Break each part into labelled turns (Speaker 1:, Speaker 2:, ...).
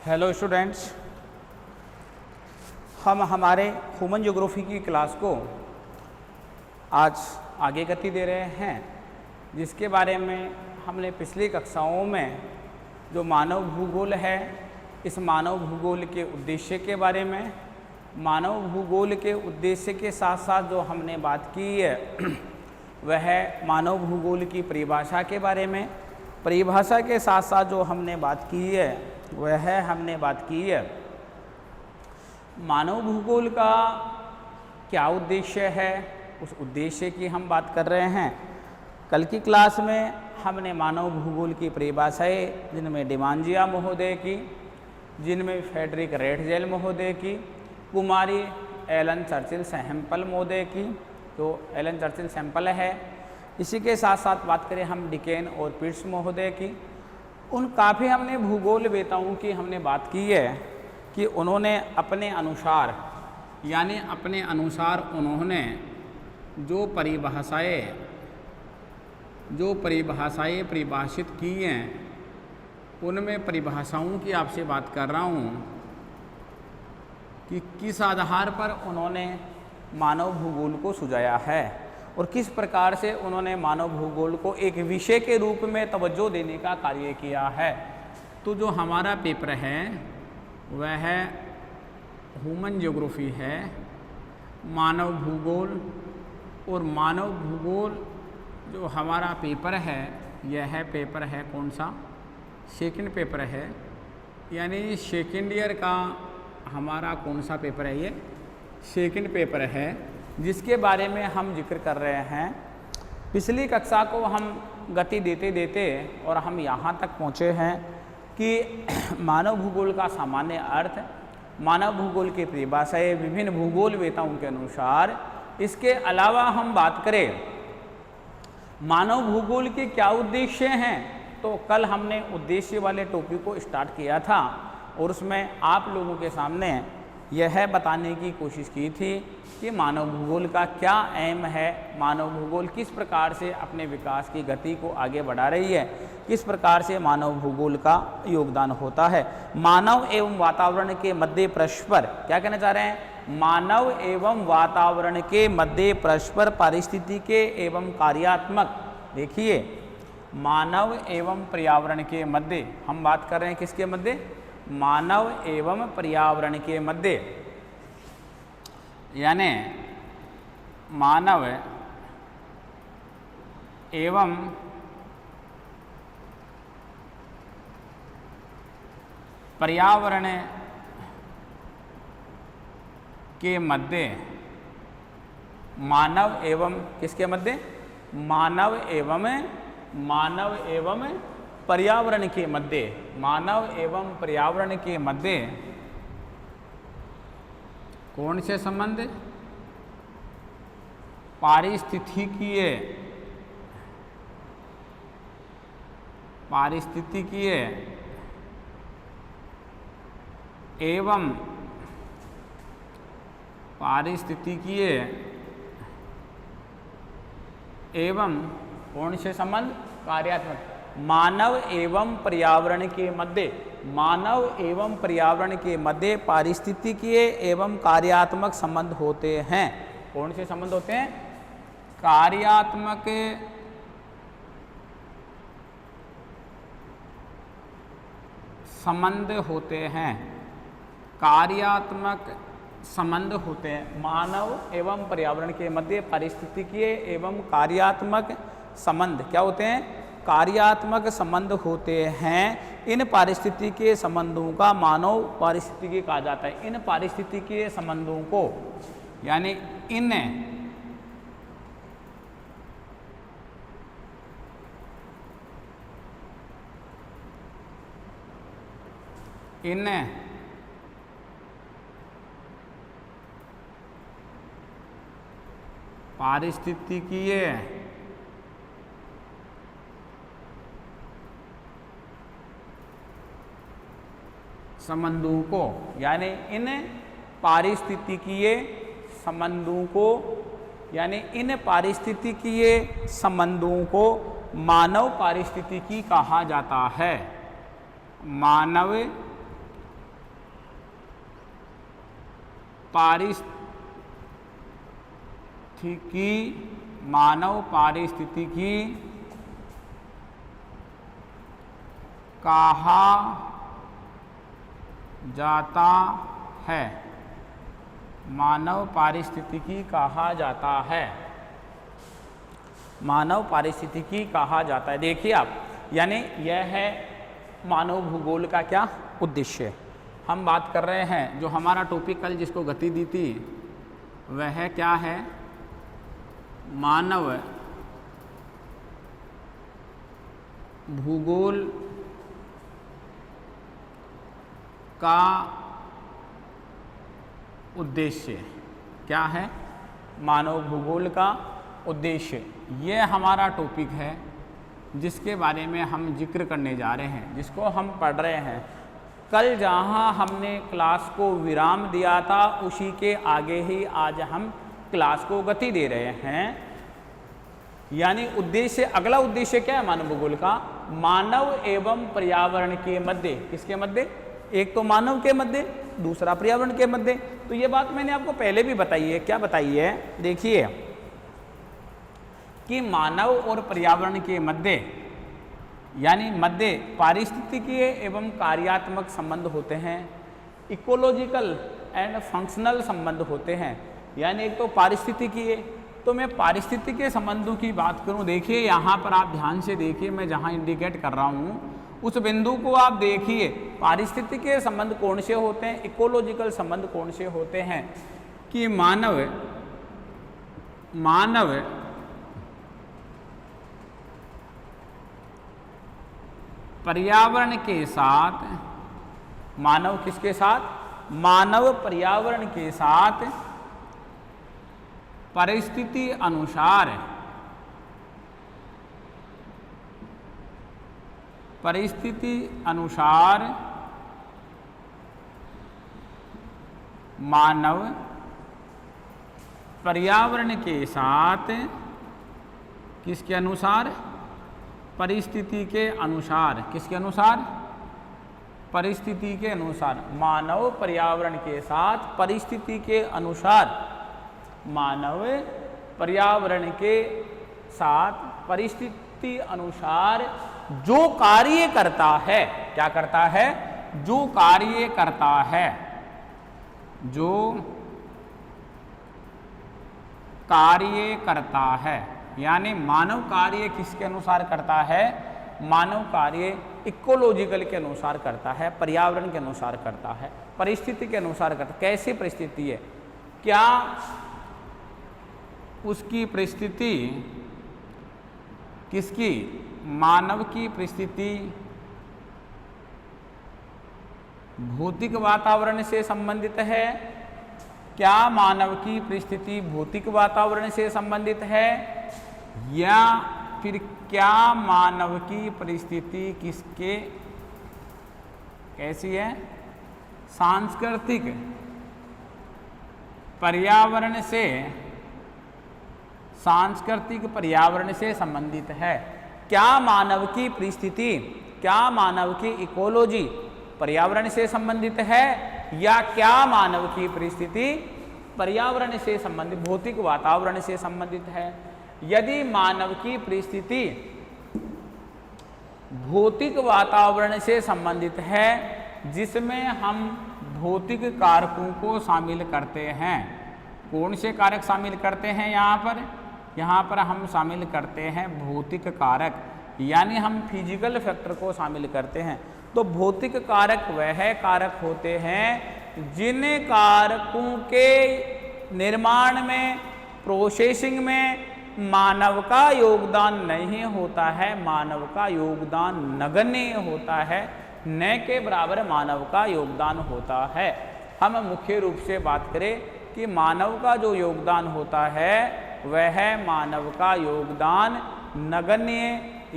Speaker 1: Hello students, हम हमारे human geography की क्लास को आज आगे गति दे रहे हैं, जिसके बारे में हमने पिछली कक्षाओं में जो मानव भूगोल है, इस मानव भूगोल के उद्देश्य के बारे में, मानव भूगोल के उद्देश्य के साथ साथ जो हमने बात की है वह मानव भूगोल की परिभाषा के बारे में, परिभाषा के साथ साथ जो हमने बात की है वह हमने बात की है मानव भूगोल का क्या उद्देश्य है, उस उद्देश्य की हम बात कर रहे हैं। कल की क्लास में हमने मानव भूगोल की परिभाषाएं जिनमें डिमांजिया महोदय की, जिनमें फ्रेडरिक रेटजेल महोदय की, कुमारी एलन चर्चिल सैम्पल महोदय की, जो एलन चर्चिल सैम्पल है, इसी के साथ साथ बात करें हम डिकेन और पिट्स महोदय की, उन काफ़ी हमने भूगोल वेताओं की हमने बात की है कि उन्होंने अपने अनुसार उन्होंने जो परिभाषाएं परिभाषित की हैं, उनमें परिभाषाओं की आपसे बात कर रहा हूँ कि किस आधार पर उन्होंने मानव भूगोल को सुझाया है और किस प्रकार से उन्होंने मानव भूगोल को एक विषय के रूप में तवज्जो देने का कार्य किया है। तो जो हमारा पेपर है वह ह्यूमन ज्योग्राफी है, मानव भूगोल। और मानव भूगोल जो हमारा पेपर है, यह पेपर है कौन सा? सेकंड पेपर है, यानी सेकंड ईयर का हमारा कौन सा पेपर है? ये सेकंड पेपर है, जिसके बारे में हम जिक्र कर रहे हैं। पिछली कक्षा को हम गति देते देते और हम यहाँ तक पहुँचे हैं कि मानव भूगोल का सामान्य अर्थ, मानव भूगोल की परिभाषाएं विभिन्न भूगोल वेताओं के अनुसार। इसके अलावा हम बात करें मानव भूगोल के क्या उद्देश्य हैं, तो कल हमने उद्देश्य वाले टॉपिक को स्टार्ट किया था और उसमें आप लोगों के सामने यह बताने की कोशिश की थी कि मानव भूगोल का क्या एम है, मानव भूगोल किस प्रकार से अपने विकास की गति को आगे बढ़ा रही है, किस प्रकार से मानव भूगोल का योगदान होता है। मानव एवं वातावरण के मध्य परस्पर, क्या कहना चाह रहे हैं? मानव एवं वातावरण के मध्य परस्पर पारिस्थितिकी एवं कार्यात्मक, देखिए मानव एवं पर्यावरण के मध्य, हम बात कर रहे हैं किसके मध्य? मानव एवं पर्यावरण के मध्य, यानी मानव एवं पर्यावरण के मध्य, मानव एवं किसके मध्य? मानव एवं पर्यावरण के मध्य, मानव एवं पर्यावरण के मध्य कौन से संबंध? पारिस्थितिकीय एवं कौन से संबंध? कार्यात्मक। मानव एवं पर्यावरण के मध्य, मानव एवं पर्यावरण के मध्य पारिस्थितिकीय एवं कार्यात्मक संबंध होते हैं। कौन से संबंध होते हैं? कार्यात्मक संबंध होते हैं, कार्यात्मक संबंध होते हैं। मानव एवं पर्यावरण के मध्य पारिस्थितिकीय एवं कार्यात्मक संबंध क्या होते हैं? कार्यात्मक संबंध होते हैं। इन पारिस्थितिकीय संबंधों का मानव पारिस्थितिकी कहा जाता है। इन पारिस्थितिकीय संबंधों को, यानी इन पारिस्थितिकीय संबंधों को, यानी इन पारिस्थितिकीय संबंधों को, यानी इन पारिस्थितिकीय संबंधों को मानव पारिस्थितिकी कहा जाता है। मानव पारिस्थितिकी मानव पारिस्थितिकी कहा जाता है, मानव पारिस्थितिकी कहा जाता है, मानव पारिस्थितिकी कहा जाता है। देखिए आप, यानी यह है मानव भूगोल का क्या उद्देश्य। हम बात कर रहे हैं, जो हमारा टॉपिक कल जिसको गति दी थी वह क्या है, मानव भूगोल का उद्देश्य। क्या है, मानव भूगोल का उद्देश्य। ये हमारा टॉपिक है जिसके बारे में हम जिक्र करने जा रहे हैं, जिसको हम पढ़ रहे हैं। कल जहाँ हमने क्लास को विराम दिया था उसी के आगे ही आज हम क्लास को गति दे रहे हैं। यानी उद्देश्य, अगला उद्देश्य क्या है मानव भूगोल का, मानव एवं पर्यावरण के मध्य। किसके मध्य, एक तो मानव के मध्य, दूसरा पर्यावरण के मध्य। तो ये बात मैंने आपको पहले भी बताई है। क्या बताई है, देखिए कि मानव और पर्यावरण के मध्य, यानी मध्य पारिस्थितिकीय एवं कार्यात्मक संबंध होते हैं, इकोलॉजिकल एंड फंक्शनल संबंध होते हैं। यानी एक तो पारिस्थितिकीय, तो मैं पारिस्थितिकीय संबंधों की बात करूं, देखिए यहाँ पर आप ध्यान से देखिए, मैं जहाँ इंडिकेट कर रहा हूँ उस बिंदु को आप देखिए। पारिस्थितिकीय संबंध कौन से होते हैं, इकोलॉजिकल संबंध कौन से होते हैं, कि मानव पर्यावरण के साथ, मानव किसके साथ, मानव पर्यावरण के साथ परिस्थिति अनुसार मानव पर्यावरण के साथ किसके अनुसार, परिस्थिति के अनुसार, किसके अनुसार, परिस्थिति के अनुसार, मानव पर्यावरण के साथ परिस्थिति के अनुसार, मानव पर्यावरण के साथ परिस्थिति अनुसार जो कार्य करता है, क्या करता है, जो कार्य करता है, जो कार्य करता है। यानी मानव कार्य किसके अनुसार करता है, मानव कार्य इकोलॉजिकल के अनुसार करता है, पर्यावरण के अनुसार करता है, परिस्थिति के अनुसार करता है। कैसी परिस्थिति है, क्या उसकी परिस्थिति, किसकी, मानव की परिस्थिति भौतिक वातावरण से संबंधित है, क्या मानव की परिस्थिति भौतिक वातावरण से संबंधित है, या फिर क्या मानव की परिस्थिति किसके, कैसी है, सांस्कृतिक पर्यावरण से, सांस्कृतिक पर्यावरण से संबंधित है। क्या मानव की परिस्थिति, क्या मानव की इकोलॉजी पर्यावरण से संबंधित है, या क्या मानव की परिस्थिति पर्यावरण से संबंधित, भौतिक वातावरण से संबंधित है। यदि मानव की परिस्थिति भौतिक वातावरण से संबंधित है, जिसमें हम भौतिक कारकों को शामिल करते हैं, कौन से कारक शामिल करते हैं, यहाँ पर हम शामिल करते हैं भौतिक कारक, यानी हम फिजिकल फैक्टर को शामिल करते हैं। तो भौतिक कारक वह कारक होते हैं जिन कारकों के निर्माण में, प्रोसेसिंग में मानव का योगदान नहीं होता है, मानव का योगदान नगण्य होता है, न के बराबर मानव का योगदान होता है। हम मुख्य रूप से बात करें कि मानव का जो योगदान होता है वह मानव का योगदान नगण्य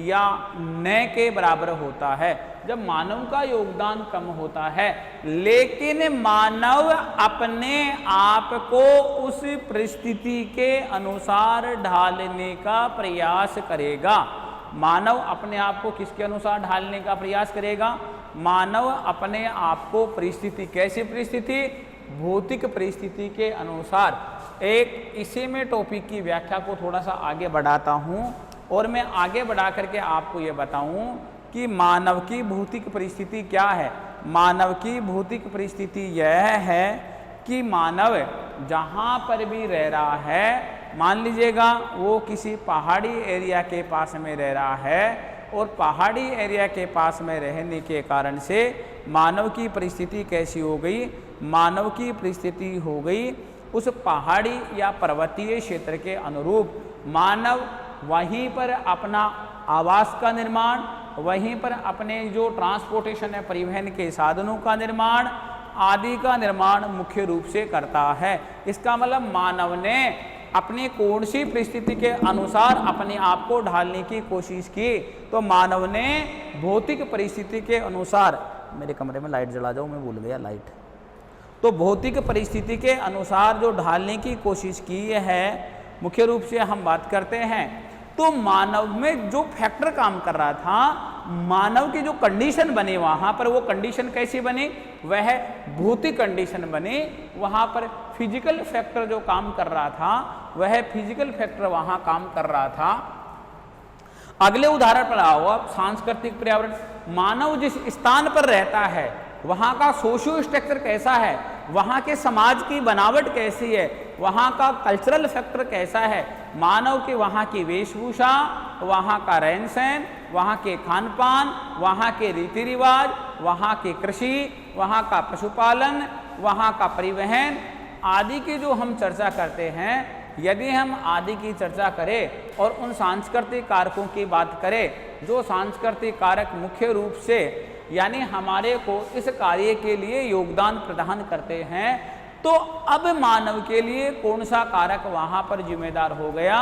Speaker 1: या न के बराबर होता है। जब मानव का योगदान कम होता है, लेकिन मानव अपने आप को उस परिस्थिति के अनुसार ढालने का प्रयास करेगा। मानव अपने आप को किसके अनुसार ढालने का प्रयास करेगा, मानव अपने आप को परिस्थिति, कैसी परिस्थिति, भौतिक परिस्थिति के अनुसार एक इसी में टॉपिक की व्याख्या को थोड़ा सा आगे बढ़ाता हूँ और मैं आगे बढ़ा करके आपको ये बताऊँ कि मानव की भौतिक परिस्थिति क्या है। मानव की भौतिक परिस्थिति यह है कि मानव जहाँ पर भी रह रहा है, मान लीजिएगा वो किसी पहाड़ी एरिया के पास में रह रहा है और पहाड़ी एरिया के पास में रहने के कारण से मानव की परिस्थिति कैसी हो गई, मानव की परिस्थिति हो गई उस पहाड़ी या पर्वतीय क्षेत्र के अनुरूप मानव वहीं पर अपना आवास का निर्माण, वहीं पर अपने जो ट्रांसपोर्टेशन है परिवहन के साधनों का निर्माण आदि का निर्माण मुख्य रूप से करता है। इसका मतलब मानव ने अपनी कौन सी परिस्थिति के अनुसार अपने आप को ढालने की कोशिश की, तो मानव ने भौतिक परिस्थिति के अनुसार, मेरे कमरे में लाइट जला जाओ, मैं भूल गया लाइट, तो भौतिक परिस्थिति के अनुसार जो ढालने की कोशिश की है मुख्य रूप से हम बात करते हैं। तो मानव में जो फैक्टर काम कर रहा था, मानव की जो कंडीशन बनी वहाँ पर, वो कंडीशन कैसी बनी, वह भौतिक कंडीशन बनी। वहाँ पर फिजिकल फैक्टर जो काम कर रहा था वह फिजिकल फैक्टर वहाँ काम कर रहा था। अगले उदाहरण पर आओ आप, सांस्कृतिक पर्यावरण। मानव जिस स्थान पर रहता है वहाँ का सोशियो स्ट्रक्चर कैसा है, वहाँ के समाज की बनावट कैसी है, वहाँ का कल्चरल फैक्टर कैसा है, मानव के वहाँ की वेशभूषा, वहाँ का रहन सहन, वहाँ के खान पान, वहाँ के रीति रिवाज, वहाँ की कृषि, वहाँ का पशुपालन, वहाँ का परिवहन आदि की जो हम चर्चा करते हैं, यदि हम आदि की चर्चा करें और उन सांस्कृतिक कारकों की बात करें जो सांस्कृतिक कारक मुख्य रूप से यानी हमारे को इस कार्य के लिए योगदान प्रदान करते हैं, तो अब मानव के लिए कौन सा कारक वहाँ पर जिम्मेदार हो गया,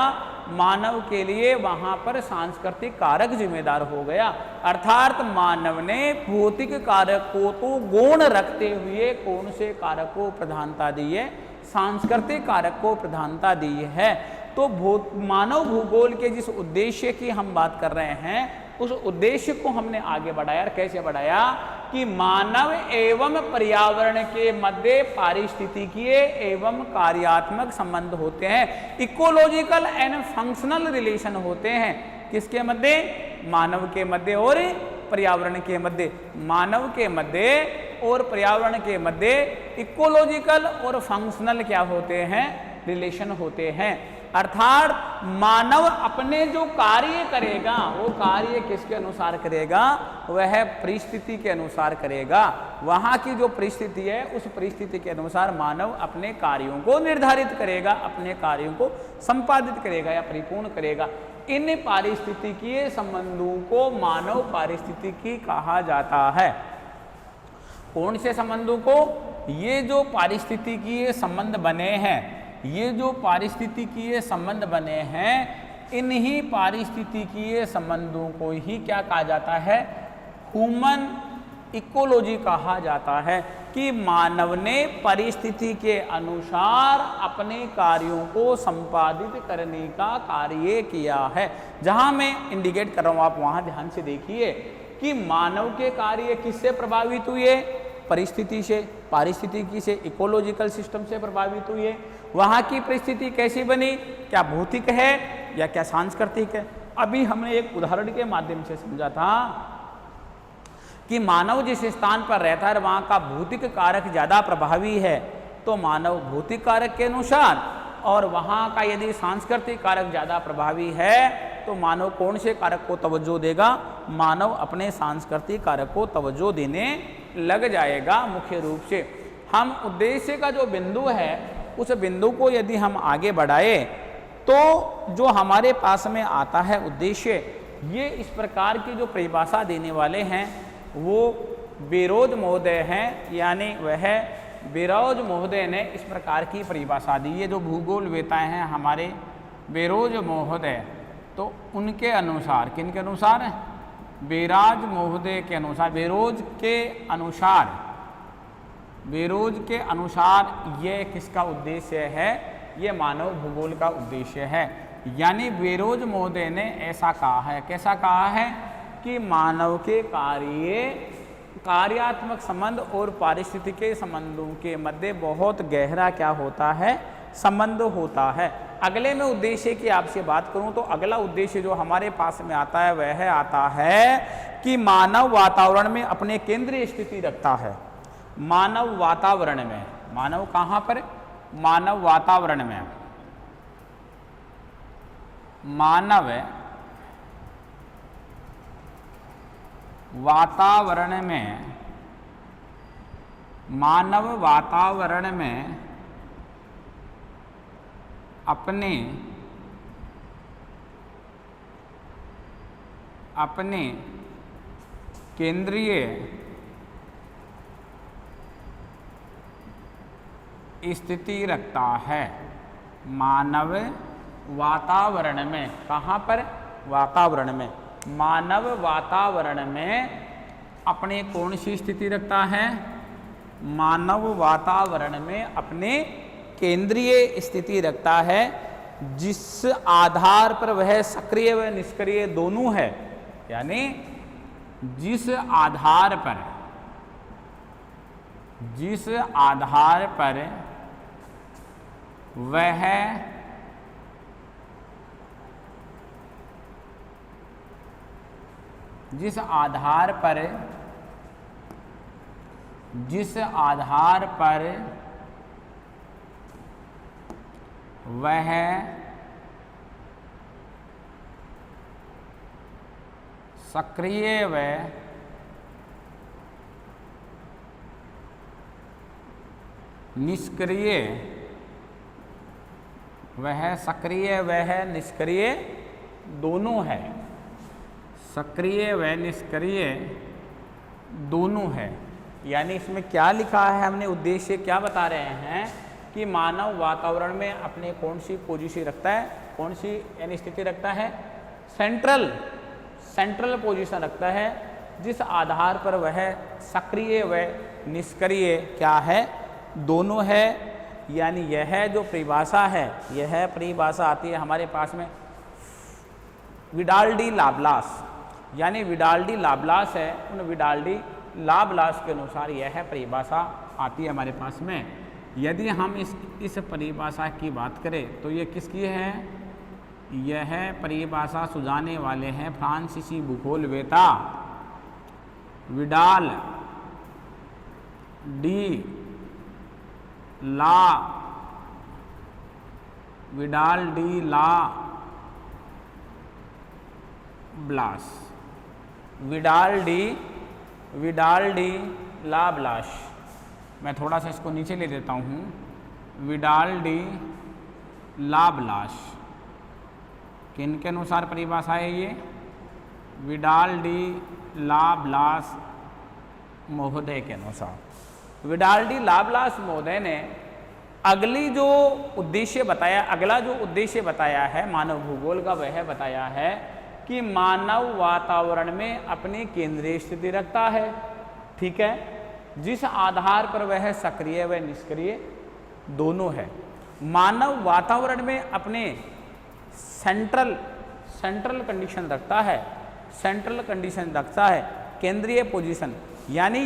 Speaker 1: मानव के लिए वहाँ पर सांस्कृतिक कारक जिम्मेदार हो गया। अर्थात मानव ने भौतिक कारक को तो गौण रखते हुए कौन से कारक को प्रधानता दी है, सांस्कृतिक कारक को प्रधानता दी है। तो मानव भूगोल के जिस उद्देश्य की हम बात कर रहे हैं उस उद्देश्य को हमने आगे बढ़ाया। और कैसे बढ़ाया कि मानव एवं पर्यावरण के मध्य पारिस्थितिकीय एवं कार्यात्मक संबंध होते हैं, इकोलॉजिकल एंड फंक्शनल रिलेशन होते हैं। किसके मध्य, मानव के मध्य और पर्यावरण के मध्य। मानव के मध्य और पर्यावरण के मध्य इकोलॉजिकल और फंक्शनल क्या होते हैं, रिलेशन होते हैं। अर्थात मानव अपने जो कार्य करेगा वो कार्य किसके अनुसार करेगा, वह परिस्थिति के अनुसार करेगा। वहाँ की जो परिस्थिति है उस परिस्थिति के अनुसार मानव अपने कार्यों को निर्धारित करेगा, अपने कार्यों को संपादित करेगा या परिपूर्ण करेगा। इन पारिस्थितिकीय संबंधों को मानव पारिस्थितिकी कहा जाता है। कौन से संबंधों को, ये जो पारिस्थितिकीय संबंध बने हैं, ये जो पारिस्थितिकीय संबंध बने हैं, इन्हीं पारिस्थितिकीय संबंधों को ही क्या कहा जाता है, ह्यूमन इकोलॉजी कहा जाता है। कि मानव ने परिस्थिति के अनुसार अपने कार्यों को संपादित करने का कार्य किया है। जहां मैं इंडिकेट कर रहा हूं आप वहां ध्यान से देखिए कि मानव के कार्य किससे प्रभावित हुए, परिस्थिति से, पारिस्थितिकी से, इकोलॉजिकल सिस्टम से प्रभावित हुई है। वहाँ की परिस्थिति कैसी बनी, क्या भौतिक है या क्या सांस्कृतिक है। अभी हमने एक उदाहरण के माध्यम से समझा था कि मानव जिस स्थान पर रहता है वहाँ का भौतिक कारक ज़्यादा प्रभावी है तो मानव भौतिक कारक के अनुसार, और वहाँ का यदि सांस्कृतिक कारक ज़्यादा प्रभावी है तो मानव कौन से कारक को तवज्जो देगा, मानव अपने सांस्कृतिक कारक को तवज्जो देने लग जाएगा। मुख्य रूप से हम उद्देश्य का जो बिंदु है उस बिंदु को यदि हम आगे बढ़ाए तो जो हमारे पास में आता है उद्देश्य, ये इस प्रकार की जो परिभाषा देने वाले हैं वो बेरोज महोदय हैं, यानी वह बेरोज महोदय ने इस प्रकार की परिभाषा दी। ये जो भूगोल वेताएं हैं हमारे बेरोज महोदय, तो उनके अनुसार, किनके अनुसार, बेराज महोदय के अनुसार, बेरोज के अनुसार ये किसका उद्देश्य है, ये मानव भूगोल का उद्देश्य है। यानी बेरोज महोदय ने ऐसा कहा है, कैसा कहा है कि मानव के कार्य कार्यात्मक संबंध और पारिस्थितिकी संबंधों के मध्य बहुत गहरा क्या होता है, संबंध होता है। अगले में उद्देश्य की आपसे बात करूं तो अगला उद्देश्य जो हमारे पास में आता है वह आता है कि मानव वातावरण में अपने केंद्रीय स्थिति रखता है। मानव वातावरण में, मानव कहां पर, मानव वातावरण में, मानव वातावरण में, मानव वातावरण में अपने केंद्रीय स्थिति रखता है। मानव वातावरण में, कहाँ पर, वातावरण में, मानव वातावरण में अपने कौन सी स्थिति रखता है, मानव वातावरण में अपने केंद्रीय स्थिति रखता है, जिस आधार पर वह सक्रिय व निष्क्रिय दोनों है। यानी जिस आधार पर, जिस आधार पर वह जिस आधार पर वह सक्रिय व निष्क्रिय, वह सक्रिय वह निष्क्रिय दोनों है, सक्रिय व निष्क्रिय दोनों है। यानी इसमें क्या लिखा है, हमने उद्देश्य क्या बता रहे हैं कि मानव वातावरण में अपने कौन सी पोजीशन रखता है, कौन सी यानी स्थिति रखता है, सेंट्रल पोजीशन रखता है, जिस आधार पर वह सक्रिय व निष्क्रिय क्या है, दोनों है। यानी यह जो परिभाषा है, यह परिभाषा आती है हमारे पास में विडाल्डी लाप्लास, यानी विडाल्डी लाप्लास है, उन विडाल्डी लाप्लास के अनुसार यह परिभाषा आती है हमारे पास में। यदि हम इस परिभाषा की बात करें तो ये किसकी है, यह परिभाषा सुझाने वाले हैं फ्रांसीसी भूगोलवेता विडाल डी ला ब्लास, विडाल डी लाप्लास। मैं थोड़ा सा इसको नीचे ले देता हूँ, विडाल डी लाप्लास किन के अनुसार परिभाषा है ये, विडाल डी लाप्लास महोदय के अनुसार। विडाल डी लाप्लास महोदय ने अगला जो उद्देश्य बताया है मानव भूगोल का, वह बताया है कि मानव वातावरण में अपनी केंद्रीय स्थिति रखता है, ठीक है, जिस आधार पर वह सक्रिय व निष्क्रिय दोनों है। मानव वातावरण में अपने सेंट्रल कंडीशन रखता है, केंद्रीय पोजीशन। यानी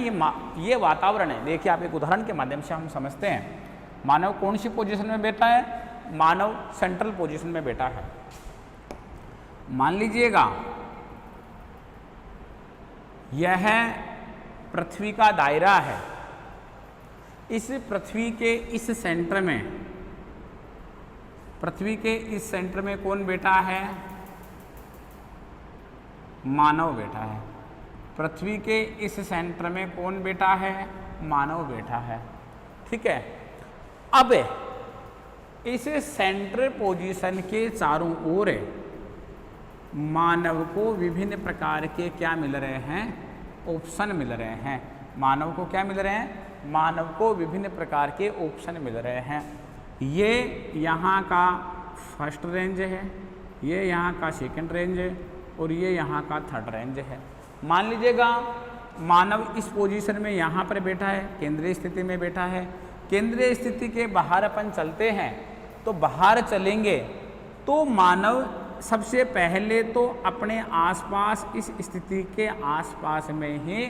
Speaker 1: ये वातावरण है। देखिए आप एक उदाहरण के माध्यम से हम समझते हैं, मानव कौन सी पोजीशन में बैठा है, मानव सेंट्रल पोजीशन में बैठा है। मान लीजिएगा यह पृथ्वी का दायरा है, इस पृथ्वी के इस सेंटर में, पृथ्वी के इस सेंटर में कौन बैठा है, मानव बैठा है। पृथ्वी के इस सेंटर में कौन बैठा है, मानव बैठा है, ठीक है। अब इस सेंट्रल पोजीशन के चारों ओर मानव को विभिन्न प्रकार के क्या मिल रहे हैं, ऑप्शन मिल रहे हैं। मानव को क्या मिल रहे हैं, मानव को विभिन्न प्रकार के ऑप्शन मिल रहे हैं। ये यहाँ का फर्स्ट रेंज है, ये यहाँ का सेकंड रेंज है, और ये यहाँ का थर्ड रेंज है। मान लीजिएगा मानव इस पोजीशन में यहाँ पर बैठा है, केंद्रीय स्थिति में बैठा है। केंद्रीय स्थिति के बाहर अपन चलते हैं, तो बाहर चलेंगे तो मानव सबसे पहले तो अपने आसपास, इस स्थिति के आसपास में ही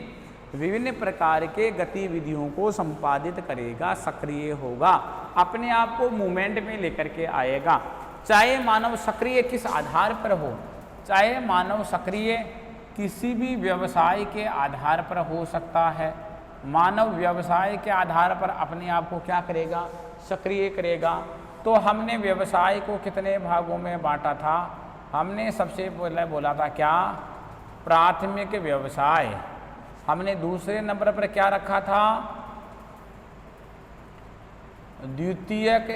Speaker 1: विभिन्न प्रकार के गतिविधियों को संपादित करेगा, सक्रिय होगा, अपने आप को मूवमेंट में लेकर के आएगा। चाहे मानव सक्रिय किस आधार पर हो, चाहे मानव सक्रिय किसी भी व्यवसाय के आधार पर हो सकता है। मानव व्यवसाय के आधार पर अपने आप को क्या करेगा, सक्रिय करेगा। तो हमने व्यवसाय को कितने भागों में बांटा था? हमने सबसे पहले बोला था क्या, प्राथमिक व्यवसाय। हमने दूसरे नंबर पर क्या रखा था, द्वितीयक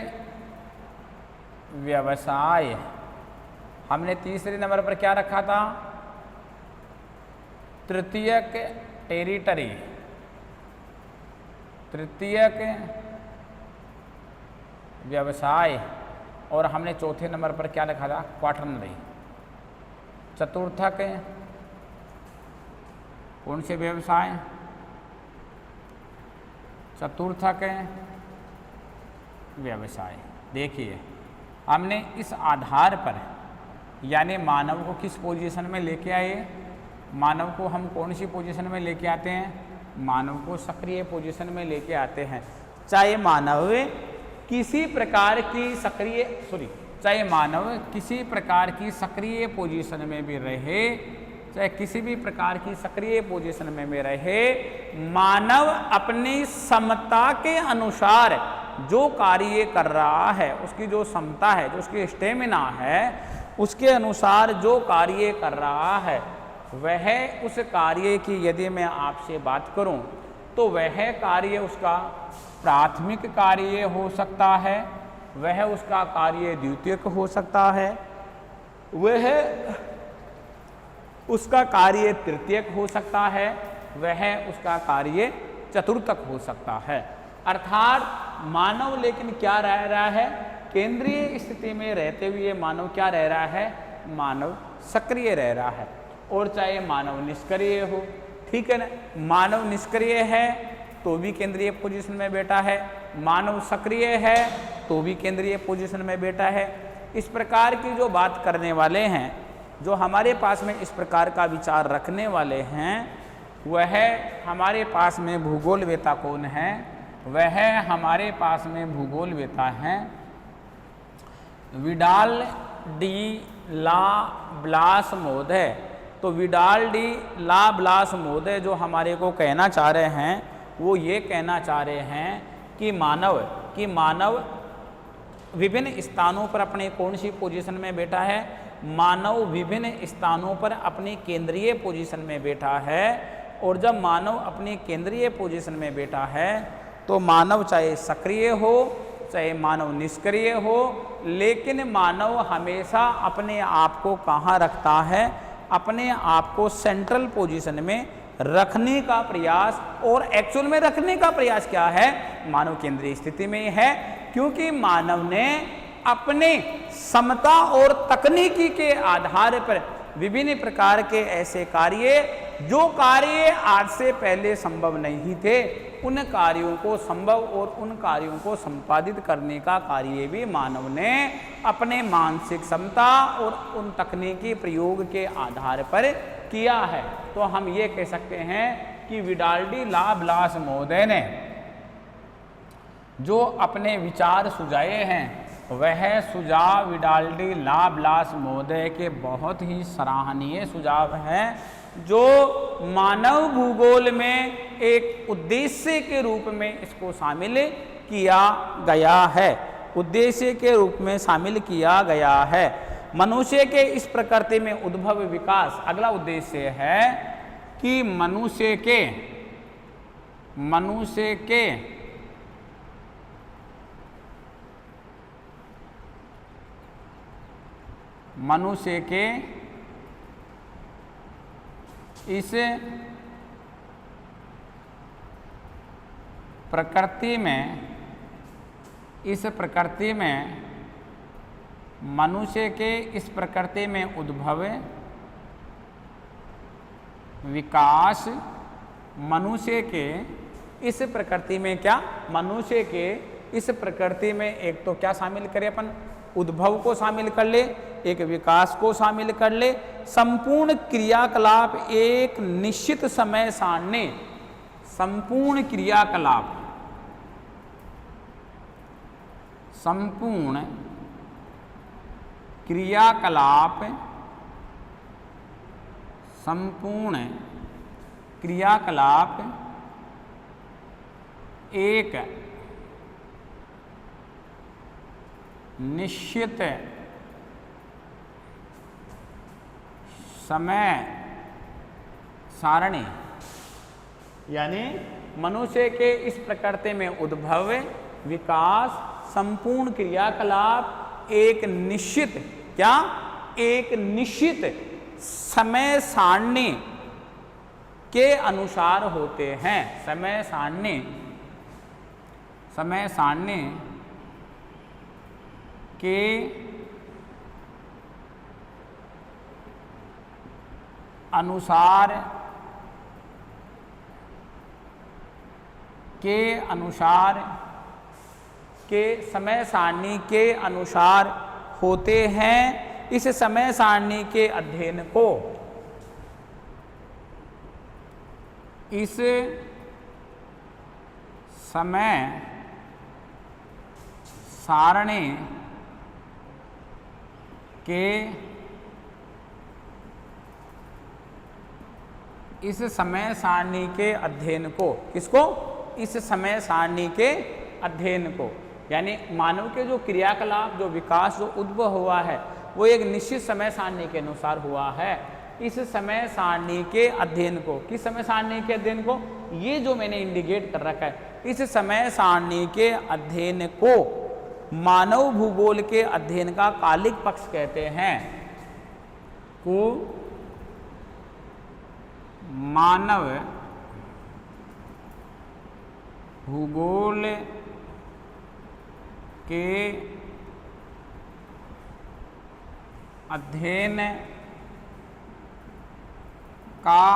Speaker 1: व्यवसाय। हमने तीसरे नंबर पर क्या रखा था, तृतीयक टेरिटरी। तृतीयक व्यवसाय। और हमने चौथे नंबर पर क्या रखा था, क्वाटरनरी। चतुर्थक कौन से व्यवसाय, चतुर्थक व्यवसाय। देखिए हमने इस आधार पर यानी मानव को किस पोजीशन में लेके आए, मानव को हम कौन सी पोजीशन में लेके आते हैं, मानव को सक्रिय पोजीशन में लेके आते हैं। चाहे मानव किसी प्रकार की चाहे मानव किसी प्रकार की सक्रिय पोजीशन में भी रहे, चाहे किसी भी प्रकार की सक्रिय पोजीशन में भी रहे, मानव अपनी क्षमता के अनुसार जो कार्य कर रहा है, उसकी जो क्षमता है, जो उसकी स्टेमिना है, उसके अनुसार जो कार्य कर रहा है, वह उस कार्य की यदि मैं आपसे बात करूं तो वह कार्य उसका प्राथमिक कार्य हो सकता है, वह उसका कार्य द्वितीयक हो सकता है, वह उसका कार्य तृतीयक हो सकता है, वह उसका कार्य चतुर्थक हो सकता है। अर्थात मानव लेकिन क्या रह रहा है, केंद्रीय स्थिति में रहते हुए मानव क्या रह रहा है, मानव सक्रिय रह रहा है। और चाहे मानव निष्क्रिय हो, ठीक है ना, मानव निष्क्रिय है तो भी केंद्रीय पोजीशन में बैठा है, मानव सक्रिय है तो भी केंद्रीय पोजीशन में बैठा है। इस प्रकार की जो बात करने वाले हैं, जो हमारे पास में इस प्रकार का विचार रखने वाले हैं, वह हमारे पास में भूगोलवेता कौन है, वह हमारे पास में भूगोलवेता हैं विडाल डी ला ब्लास महोदय। तो विडाल डी ला ब्लास महोदय जो हमारे को कहना चाह रहे हैं, वो ये कहना चाह रहे हैं कि मानव विभिन्न स्थानों पर अपने कौन सी पोजीशन में बैठा है, मानव विभिन्न स्थानों पर अपनी केंद्रीय पोजीशन में बैठा है। और जब मानव अपनी केंद्रीय पोजीशन में बैठा है तो मानव चाहे सक्रिय हो चाहे मानव निष्क्रिय हो, लेकिन मानव हमेशा अपने आप को कहाँ रखता है, अपने आप को सेंट्रल पोजीशन में रखने का प्रयास। और एक्चुअल में रखने का प्रयास क्या है, मानव केंद्रीय स्थिति में है, क्योंकि मानव ने अपने क्षमता और तकनीकी के आधार पर विभिन्न प्रकार के ऐसे कार्य, जो कार्य आज से पहले संभव नहीं थे, उन कार्यों को संभव और उन कार्यों को संपादित करने का कार्य भी मानव ने अपने मानसिक क्षमता और उन तकनीकी प्रयोग के आधार पर किया है। तो हम ये कह सकते हैं कि विडाल डी ला ब्लास महोदय ने जो अपने विचार सुझाए हैं, वह सुझाव विडाल डी ला ब्लास महोदय के बहुत ही सराहनीय सुझाव हैं, जो मानव भूगोल में एक उद्देश्य के रूप में इसको शामिल किया गया है, उद्देश्य के रूप में शामिल किया गया है। मनुष्य के इस प्रकृति में उद्भव विकास, अगला उद्देश्य है कि मनुष्य के इस प्रकृति में मनुष्य के इस प्रकृति में उद्भव विकास, मनुष्य के इस प्रकृति में क्या, मनुष्य के इस प्रकृति में एक तो क्या शामिल करें अपन, उद्भव को शामिल कर ले, एक विकास को शामिल कर ले, संपूर्ण क्रियाकलाप एक निश्चित समय सारणी संपूर्ण क्रियाकलाप, संपूर्ण क्रियाकलाप, संपूर्ण क्रियाकलाप एक निश्चित समय सारणी, यानी मनुष्य के इस प्रकृति में उद्भव, विकास, संपूर्ण क्रियाकलाप एक निश्चित, क्या, एक निश्चित समय सारणी के अनुसार होते हैं। समय सारणी, समय सारणी के अनुसार, के अनुसार, के समय सारणी के अनुसार होते हैं। इस समय सारणी के अध्ययन को, इस समय सारणी के, इस समय सारणी के अध्ययन को, किसको, इस समय सारणी के अध्ययन को, यानी मानव के जो क्रियाकलाप, जो विकास, जो उद्भव हुआ है वो एक निश्चित समय सारणी के अनुसार हुआ है। इस समय सारणी के अध्ययन को, किस समय सारणी के अध्ययन को, ये जो मैंने इंडिकेट कर रखा है, इस समय सारणी के अध्ययन को मानव भूगोल के अध्ययन का कालिक पक्ष कहते हैं। को मानव भूगोल के अध्ययन का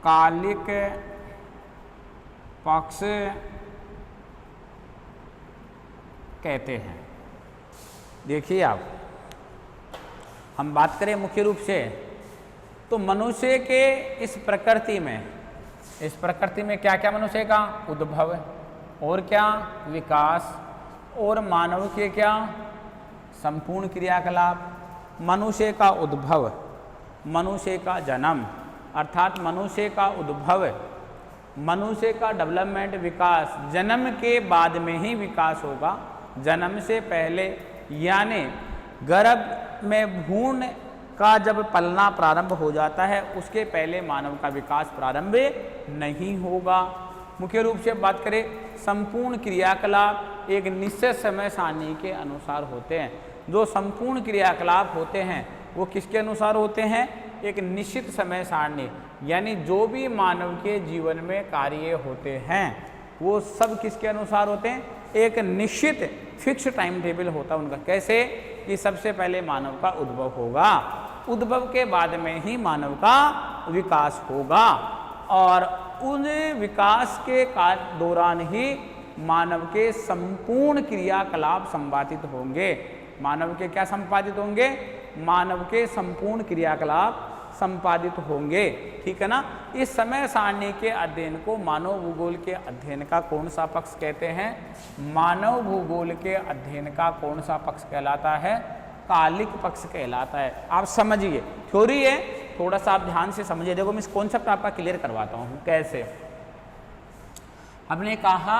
Speaker 1: कालिक पक्ष कहते हैं। देखिए आप, हम बात करें मुख्य रूप से तो मनुष्य के इस प्रकृति में, इस प्रकृति में क्या क्या मनुष्य का उद्भव और क्या विकास, और मानव के क्या संपूर्ण क्रियाकलाप। मनुष्य का उद्भव, मनुष्य का जन्म, अर्थात मनुष्य का उद्भव, मनुष्य का डेवलपमेंट, विकास जन्म के बाद में ही विकास होगा। जन्म से पहले यानी गर्भ में भ्रूण का जब पलना प्रारंभ हो जाता है उसके पहले मानव का विकास प्रारंभ नहीं होगा। मुख्य रूप से बात करें, संपूर्ण क्रियाकलाप एक निश्चित समय सारणी के अनुसार होते हैं। जो संपूर्ण क्रियाकलाप होते हैं वो किसके अनुसार होते हैं, एक निश्चित समय सारणी, यानी जो भी मानव के जीवन में कार्य होते हैं वो सब किसके अनुसार होते हैं, एक निश्चित फिक्स टाइम टेबल होता है उनका। कैसे कि सबसे पहले मानव का उद्भव होगा, उद्भव के बाद में ही मानव का विकास होगा, और उन विकास के दौरान ही मानव के संपूर्ण क्रियाकलाप संपादित होंगे। मानव के क्या संपादित होंगे, मानव के संपूर्ण क्रियाकलाप संपादित होंगे। ठीक है ना। इस समय सारणी के अध्ययन को मानव भूगोल के अध्ययन का कौन सा पक्ष कहते हैं, मानव भूगोल के अध्ययन का कौन सा पक्ष कहलाता है, कालिक पक्ष कहलाता है। आप समझिए, थ्योरी है, थोड़ा सा आप ध्यान से समझिए। देखो मैं इस कॉन्सेप्ट आपका क्लियर करवाता हूँ कैसे। हमने कहा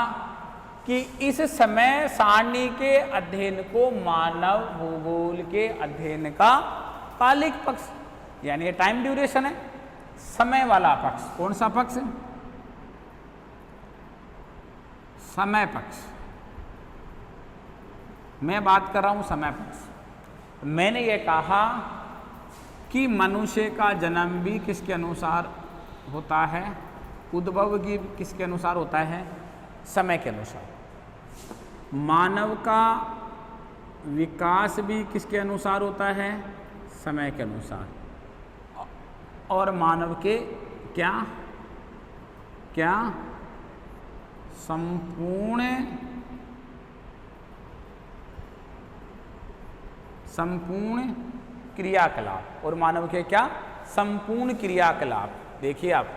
Speaker 1: कि इस समय सारणी के अध्ययन को मानव भूगोल के अध्ययन का कालिक पक्ष, यानी ये टाइम ड्यूरेशन है, समय वाला पक्ष। कौन सा पक्ष, समय पक्ष। मैं बात कर रहा हूं समय पक्ष। मैंने ये कहा कि मनुष्य का जन्म भी किसके अनुसार होता है, उद्भव भी किसके अनुसार होता है, समय के अनुसार। मानव का विकास भी किसके अनुसार होता है, समय के अनुसार। और मानव के क्या क्या संपूर्ण क्रियाकलाप, और मानव के क्या संपूर्ण क्रियाकलाप, देखिए आप